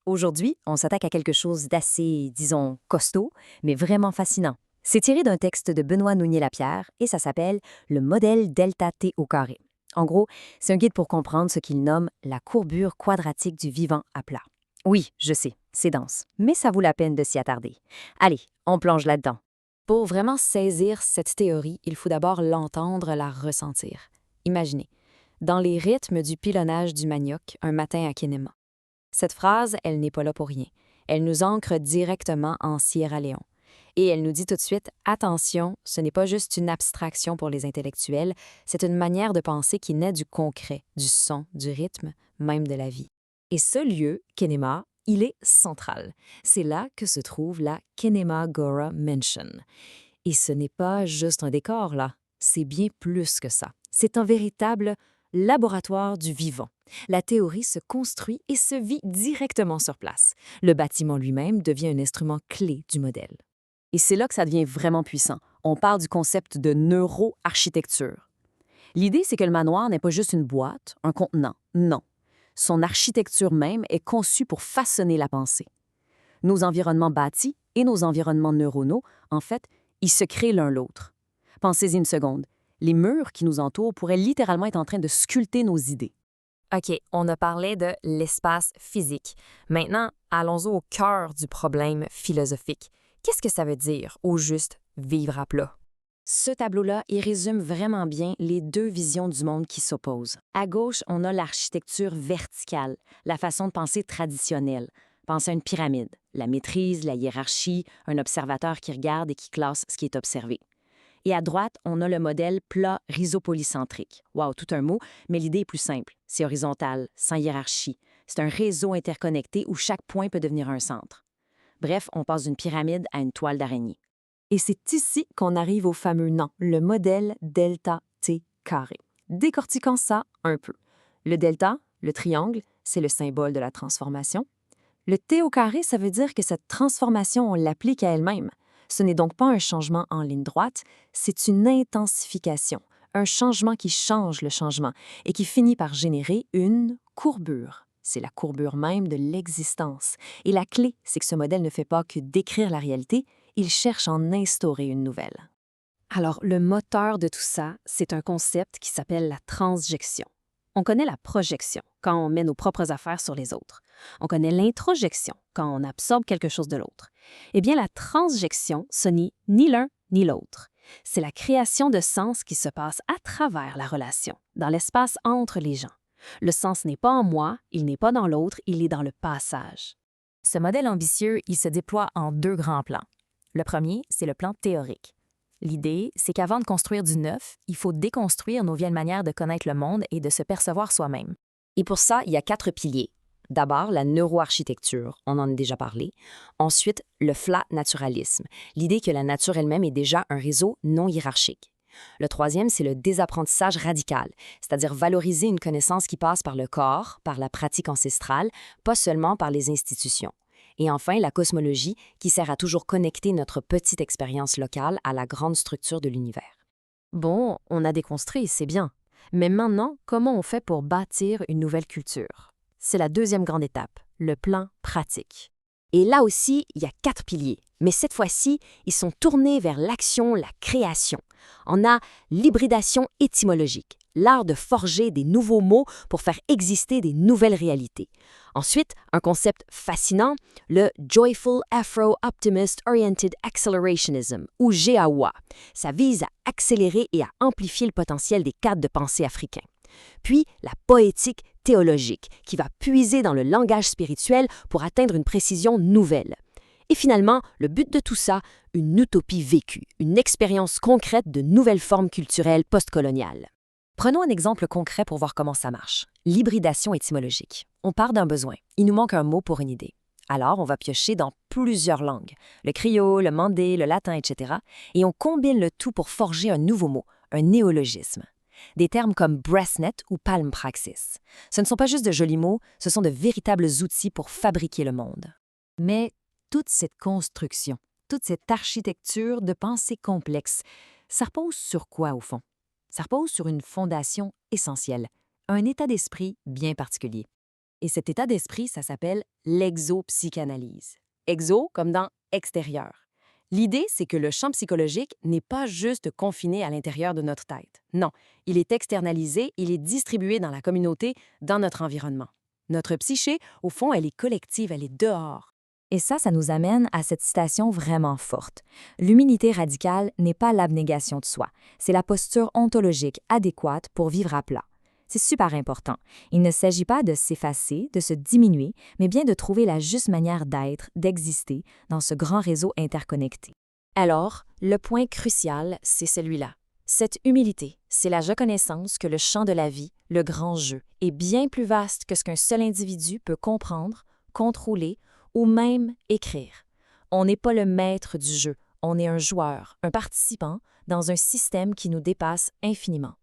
Aujourd'hui, on s'attaque à quelque chose d'assez, disons, costaud, mais vraiment fascinant. C'est tiré d'un texte de Benoît Nounier-Lapierre et ça s'appelle Le modèle delta T au carré. En gros, c'est un guide pour comprendre ce qu'il nomme la courbure quadratique du vivant à plat. Oui, je sais, c'est dense, mais ça vaut la peine de s'y attarder. Allez, on plonge là-dedans. Pour vraiment saisir cette théorie, il faut d'abord l'entendre, la ressentir. Imaginez, dans les rythmes du pilonnage du manioc, un matin à Kenema. Cette phrase, elle n'est pas là pour rien. Elle nous ancre directement en Sierra Leone. Et elle nous dit tout de suite, attention, ce n'est pas juste une abstraction pour les intellectuels, c'est une manière de penser qui naît du concret, du son, du rythme, même de la vie. Et ce lieu, Kenema, il est central. C'est là que se trouve la Kenema Gora Mansion. Et ce n'est pas juste un décor, là. C'est bien plus que ça. C'est un véritable laboratoire du vivant. La théorie se construit et se vit directement sur place. Le bâtiment lui-même devient un instrument clé du modèle. Et c'est là que ça devient vraiment puissant. On parle du concept de neuroarchitecture. L'idée, c'est que le manoir n'est pas juste une boîte, un contenant. Non. Son architecture même est conçue pour façonner la pensée. Nos environnements bâtis et nos environnements neuronaux, en fait, ils se créent l'un l'autre. Pensez-y une seconde. Les murs qui nous entourent pourraient littéralement être en train de sculpter nos idées. OK, on a parlé de l'espace physique. Maintenant, allons-y au cœur du problème philosophique. Qu'est-ce que ça veut dire, au juste, vivre à plat? Ce tableau-là, il résume vraiment bien les deux visions du monde qui s'opposent. À gauche, on a l'architecture verticale, la façon de penser traditionnelle. Pensez à une pyramide, la maîtrise, la hiérarchie, un observateur qui regarde et qui classe ce qui est observé. Et à droite, on a le modèle plat rhizopolycentrique. Wow, tout un mot, mais l'idée est plus simple. C'est horizontal, sans hiérarchie. C'est un réseau interconnecté où chaque point peut devenir un centre. Bref, on passe d'une pyramide à une toile d'araignée. Et c'est ici qu'on arrive au fameux nom, le modèle delta T carré. Décortiquons ça un peu. Le delta, le triangle, c'est le symbole de la transformation. Le T au carré, ça veut dire que cette transformation, on l'applique à elle-même. Ce n'est donc pas un changement en ligne droite, c'est une intensification, un changement qui change le changement et qui finit par générer une courbure. C'est la courbure même de l'existence. Et la clé, c'est que ce modèle ne fait pas que décrire la réalité, il cherche à en instaurer une nouvelle. Alors, le moteur de tout ça, c'est un concept qui s'appelle la transjection. On connaît la projection, quand on met nos propres affaires sur les autres. On connaît l'introjection, quand on absorbe quelque chose de l'autre. Eh bien, la transjection, ce n'est ni l'un ni l'autre. C'est la création de sens qui se passe à travers la relation, dans l'espace entre les gens. Le sens n'est pas en moi, il n'est pas dans l'autre, il est dans le passage. Ce modèle ambitieux, il se déploie en deux grands plans. Le premier, c'est le plan théorique. L'idée, c'est qu'avant de construire du neuf, il faut déconstruire nos vieilles manières de connaître le monde et de se percevoir soi-même. Et pour ça, il y a 4 piliers. D'abord, la neuroarchitecture, on en a déjà parlé. Ensuite, le flat naturalisme, l'idée que la nature elle-même est déjà un réseau non hiérarchique. Le troisième, c'est le désapprentissage radical, c'est-à-dire valoriser une connaissance qui passe par le corps, par la pratique ancestrale, pas seulement par les institutions. Et enfin, la cosmologie, qui sert à toujours connecter notre petite expérience locale à la grande structure de l'univers. Bon, on a déconstruit, c'est bien. Mais maintenant, comment on fait pour bâtir une nouvelle culture? C'est la deuxième grande étape, le plan pratique. Et là aussi, il y a 4 piliers. Mais cette fois-ci, ils sont tournés vers l'action, la création. On a l'hybridation étymologique, l'art de forger des nouveaux mots pour faire exister des nouvelles réalités. Ensuite, un concept fascinant, le Joyful Afro-Optimist Oriented Accelerationism, ou GAOA. Ça vise à accélérer et à amplifier le potentiel des cadres de pensée africains. Puis, la poétique théologique, qui va puiser dans le langage spirituel pour atteindre une précision nouvelle. Et finalement, le but de tout ça, une utopie vécue, une expérience concrète de nouvelles formes culturelles postcoloniales. Prenons un exemple concret pour voir comment ça marche. L'hybridation étymologique. On part d'un besoin. Il nous manque un mot pour une idée. Alors, on va piocher dans plusieurs langues, le créole, le mandé, le latin, etc. Et on combine le tout pour forger un nouveau mot, un néologisme. Des termes comme BreastNet ou Palm Praxis. Ce ne sont pas juste de jolis mots, ce sont de véritables outils pour fabriquer le monde. Mais toute cette construction, toute cette architecture de pensée complexe, ça repose sur quoi au fond? Ça repose sur une fondation essentielle, un état d'esprit bien particulier. Et cet état d'esprit, ça s'appelle l'exopsychanalyse. Exo comme dans extérieur. L'idée, c'est que le champ psychologique n'est pas juste confiné à l'intérieur de notre tête. Non, il est externalisé, il est distribué dans la communauté, dans notre environnement. Notre psyché, au fond, elle est collective, elle est dehors. Et ça nous amène à cette citation vraiment forte. L'humilité radicale n'est pas l'abnégation de soi, c'est la posture ontologique adéquate pour vivre à plat. C'est super important. Il ne s'agit pas de s'effacer, de se diminuer, mais bien de trouver la juste manière d'être, d'exister dans ce grand réseau interconnecté. Alors, le point crucial, c'est celui-là. Cette humilité, c'est la reconnaissance que le champ de la vie, le grand jeu, est bien plus vaste que ce qu'un seul individu peut comprendre, contrôler ou même écrire. On n'est pas le maître du jeu, on est un joueur, un participant dans un système qui nous dépasse infiniment.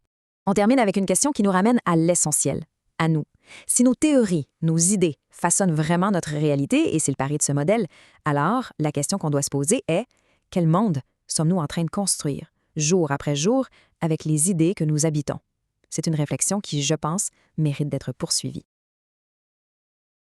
On termine avec une question qui nous ramène à l'essentiel, à nous. Si nos théories, nos idées façonnent vraiment notre réalité, et c'est le pari de ce modèle, alors la question qu'on doit se poser est « Quel monde sommes-nous en train de construire, jour après jour, avec les idées que nous habitons ?» C'est une réflexion qui, je pense, mérite d'être poursuivie.